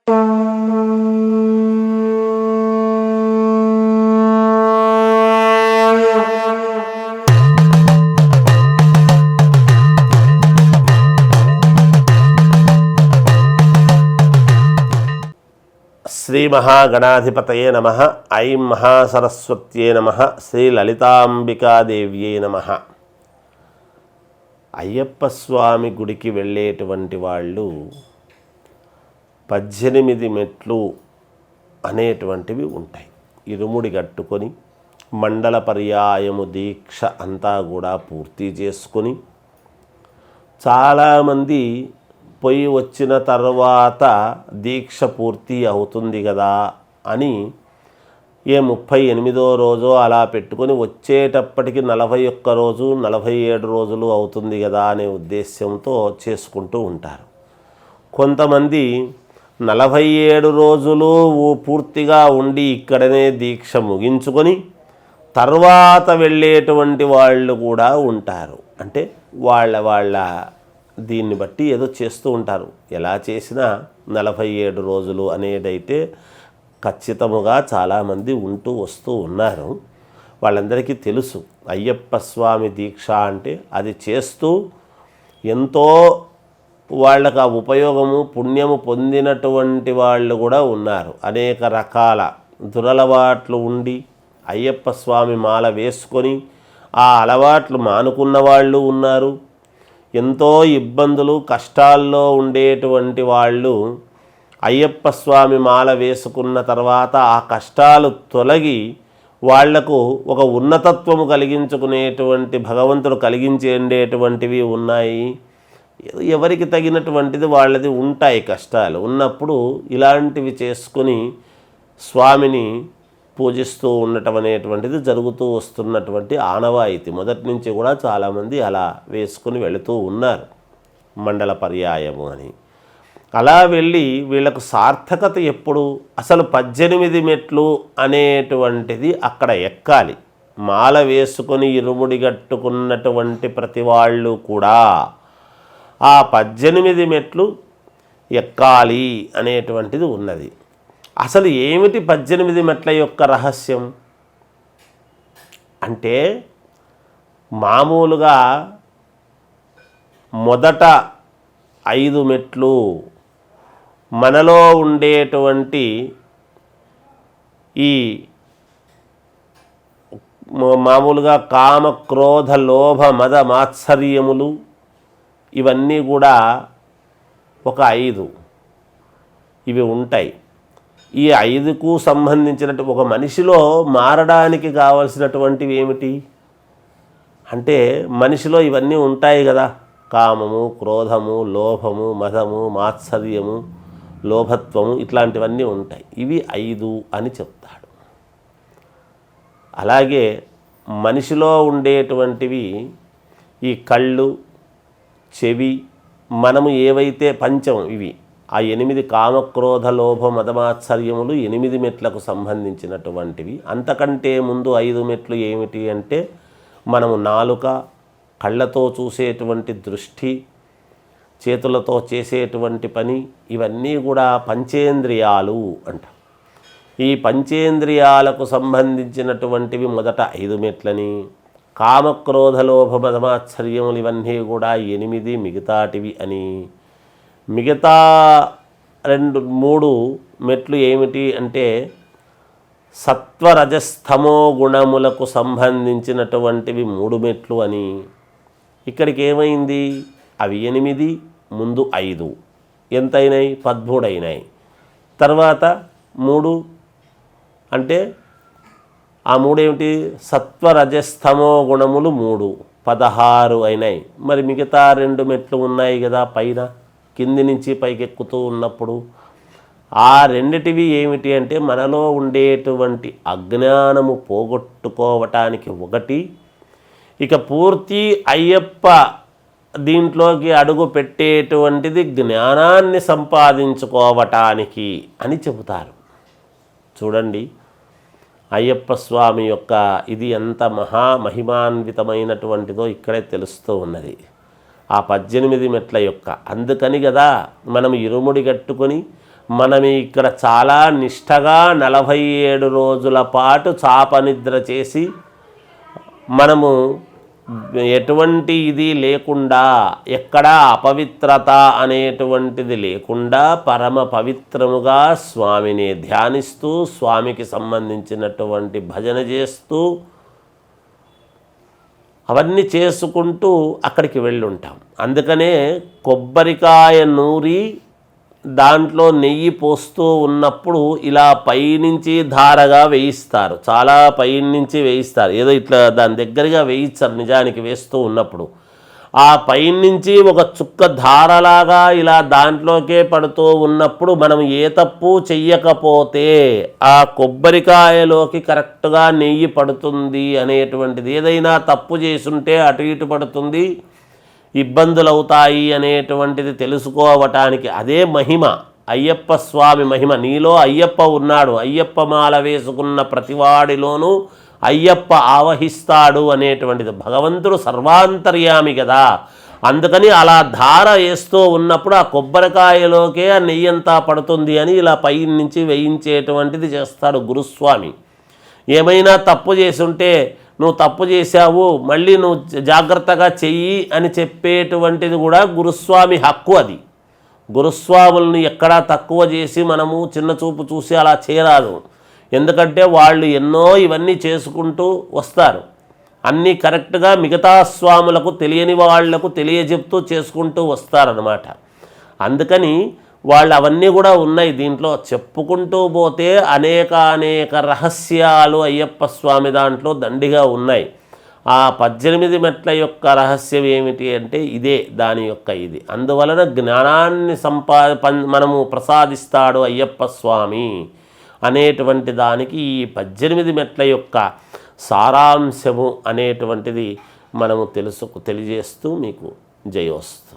శ్రీ మహాగణాధిపతయే నమః. ఐం మహాసరస్వత్యే నమః. శ్రీ లలితాంబికాదేవ్యే నమః. అయ్యప్ప స్వామి గుడికి వెళ్ళేటువంటి వాళ్ళు 18 మెట్లు అనేటువంటివి ఉంటాయి. ఇరుముడి కట్టుకొని మండల పర్యాయము దీక్ష అంతా కూడా పూర్తి చేసుకొని, చాలామంది పోయి వచ్చిన తర్వాత దీక్ష పూర్తి అవుతుంది కదా అని 38వ రోజు అలా పెట్టుకొని వచ్చేటప్పటికి 41 రోజు 47 రోజులు అవుతుంది కదా అనే ఉద్దేశ్యంతో చేసుకుంటూ ఉంటారు. కొంతమంది 47 రోజులు పూర్తిగా ఉండి ఇక్కడనే దీక్ష ముగించుకొని తర్వాత వెళ్ళేటువంటి వాళ్ళు కూడా ఉంటారు. అంటే వాళ్ళ దీన్ని బట్టి ఏదో చేస్తూ ఉంటారు. ఎలా చేసినా 47 రోజులు అనేదైతే ఖచ్చితముగా చాలామంది ఉంటూ వస్తూ ఉన్నారు. వాళ్ళందరికీ తెలుసు అయ్యప్ప స్వామి దీక్ష అంటే అది చేస్తూ ఎంతో వాళ్ళకు ఆ ఉపయోగము పుణ్యము పొందినటువంటి వాళ్ళు కూడా ఉన్నారు. అనేక రకాల దురలవాట్లు ఉండి అయ్యప్ప స్వామి మాల వేసుకొని ఆ అలవాట్లు మానుకున్న వాళ్ళు ఉన్నారు. ఎంతో ఇబ్బందులు కష్టాల్లో ఉండేటువంటి వాళ్ళు అయ్యప్ప స్వామి మాల వేసుకున్న తర్వాత ఆ కష్టాలు తొలగి వాళ్లకు ఒక ఉన్నతత్వము కలిగించుకునేటువంటి భగవంతుడు కలిగించేటువంటివి ఉన్నాయి. ఎవరికి తగినటువంటిది వాళ్ళది ఉంటాయి. కష్టాలు ఉన్నప్పుడు ఇలాంటివి చేసుకుని స్వామిని పూజిస్తూ ఉండటం అనేటువంటిది జరుగుతూ వస్తున్నటువంటి ఆనవాయితీ. మొదటి నుంచి కూడా చాలామంది అలా వేసుకుని వెళుతూ ఉన్నారు మండల పర్యాయము అని. అలా వెళ్ళి వీళ్ళకు సార్థకత ఎప్పుడు? అసలు 18 మెట్లు అనేటువంటిది అక్కడ ఎక్కాలి. మాల వేసుకొని ఇరుముడి కట్టుకున్నటువంటి ప్రతి వాళ్ళు కూడా ఆ 18 మెట్లు ఎక్కాలి అనేటువంటిది ఉన్నది. అసలు ఏమిటి 18 మెట్ల యొక్క రహస్యం అంటే, మామూలుగా మొదట 5 మెట్లు మనలో ఉండేటువంటి ఈ మామూలుగా కామ క్రోధ లోభ మద మాత్సర్యములు ఇవన్నీ కూడా ఒక 5 ఇవి ఉంటాయి. ఈ 5కు సంబంధించినట్టు ఒక మనిషిలో మారడానికి కావలసినటువంటివి ఏమిటి అంటే, మనిషిలో ఇవన్నీ ఉంటాయి కదా. కామము, క్రోధము, లోభము, మదము, మాత్సర్యము, లోభత్వము ఇట్లాంటివన్నీ ఉంటాయి. ఇవి 5 అని చెప్తాడు. అలాగే మనిషిలో ఉండేటువంటివి ఈ కళ్ళు, చెవి, మనము ఏవైతే పంచం ఇవి ఆ 8 కామక్రోధ లోభ మదమాత్సర్యములు 8 మెట్లకు సంబంధించినటువంటివి. అంతకంటే ముందు 5 మెట్లు ఏమిటి అంటే, మనము నాలుక, కళ్ళతో చూసేటువంటి దృష్టి, చేతులతో చేసేటువంటి పని, ఇవన్నీ కూడా పంచేంద్రియాలు అంట. ఈ పంచేంద్రియాలకు సంబంధించినటువంటివి మొదట 5 మెట్లని, కామక్రోధ లోభ మదమాత్సర్యములు ఇవన్నీ కూడా 8 మిగతాటివి అని. మిగతా 2-3 మెట్లు ఏమిటి అంటే, సత్వరజస్తమో గుణములకు సంబంధించినటువంటివి 3 మెట్లు అని. ఇక్కడికి ఏమైంది? అవి 8 ముందు 5 ఎంతైనాయి? 13 అయినాయి. తర్వాత 3 అంటే ఆ 3 ఏమిటి? సత్వరజస్తమో గుణములు 3 16 అయినాయి. మరి మిగతా 2 మెట్లు ఉన్నాయి కదా పైన, కింది నుంచి పైకెక్కుతూ ఉన్నప్పుడు. ఆ రెండిటివి ఏమిటి అంటే, మనలో ఉండేటువంటి అజ్ఞానము పోగొట్టుకోవటానికి ఒకటి, ఇక పూర్తి అయ్యప్ప దీంట్లోకి అడుగు పెట్టేటువంటిది జ్ఞానాన్ని సంపాదించుకోవటానికి అని చెబుతారు. చూడండి అయ్యప్ప స్వామి యొక్క ఇది ఎంత మహిమాన్వితమైనటువంటిదో ఇక్కడే తెలుస్తూ ఉన్నది. ఆ 18 మెట్ల యొక్క అందుకని కదా మనం ఇరుముడి కట్టుకొని మనం ఇక్కడ చాలా నిష్టగా 47 రోజుల పాటు చాప నిద్ర చేసి మనము ఎటువంటి ఇది లేకుండా, ఎక్కడ అపవిత్రత అనేటువంటిది లేకుండా పరమ పవిత్రముగా స్వామిని ధ్యానిస్తూ స్వామికి సంబంధించినటువంటి భజన చేస్తూ అవన్నీ చేసుకుంటూ అక్కడికి వెళ్ళి ఉంటాం. అందుకనే కొబ్బరికాయ నూరి దాంట్లో నెయ్యి పోస్తూ ఉన్నప్పుడు ఇలా పైనుంచి ధారగా వేయిస్తారు, చాలా పైనుంచి వేయిస్తారు. ఏదో ఇట్లా దాని దగ్గరగా వేయిస్తారు నిజానికి వేస్తూ ఉన్నప్పుడు. ఆ పైనుంచి ఒక చుక్క ధారలాగా ఇలా దాంట్లోకే పడుతూ ఉన్నప్పుడు మనం ఏ తప్పు చెయ్యకపోతే ఆ కొబ్బరికాయలోకి కరెక్ట్గా నెయ్యి పడుతుంది అనేటువంటిది. ఏదైనా తప్పు చేసుంటే అటు ఇటు పడుతుంది, ఇబ్బందులు అవుతాయి అనేటువంటిది తెలుసుకోవటానికి అదే మహిమ, అయ్యప్ప స్వామి మహిమ. నీలో అయ్యప్ప ఉన్నాడు, అయ్యప్ప మాల వేసుకున్న ప్రతివాడిలోనూ అయ్యప్ప ఆవహిస్తాడు అనేటువంటిది. భగవంతుడు సర్వాంతర్యామి కదా, అందుకని అలా ధార వేస్తూ ఉన్నప్పుడు ఆ కొబ్బరికాయలోకే ఆ నెయ్యంతా పడుతుంది అని ఇలా పై నుంచి వేయించేటువంటిది చేస్తాడు గురుస్వామి. ఏమైనా తప్పు చేసుంటే నువ్వు తప్పు చేశావు, మళ్ళీ నువ్వు జాగ్రత్తగా చెయ్యి అని చెప్పేటువంటిది కూడా గురుస్వామి హక్కు. అది గురుస్వాములను ఎక్కడా తక్కువ చేసి మనము చిన్న చూపు చూసి అలా చేయరాదు. ఎందుకంటే వాళ్ళు ఎన్నో ఇవన్నీ చేసుకుంటూ వస్తారు, అన్నీ కరెక్ట్గా మిగతా స్వాములకు తెలియని వాళ్లకు తెలియజెప్తూ చేసుకుంటూ వస్తారన్నమాట. అందుకని వాళ్ళు అవన్నీ కూడా ఉన్నాయి దీంట్లో. చెప్పుకుంటూ పోతే అనేక రహస్యాలు అయ్యప్ప స్వామి దాంట్లో దండిగా ఉన్నాయి. ఆ 18 మెట్ల యొక్క రహస్యం ఏమిటి అంటే ఇదే దాని యొక్క ఇది. అందువలన జ్ఞానాన్ని మనము ప్రసాదిస్తాడు అయ్యప్ప స్వామి అనేటువంటి దానికి ఈ 18 మెట్ల యొక్క సారాంశము అనేటువంటిది మనము తెలియజేస్తూ మీకు జయోస్తు.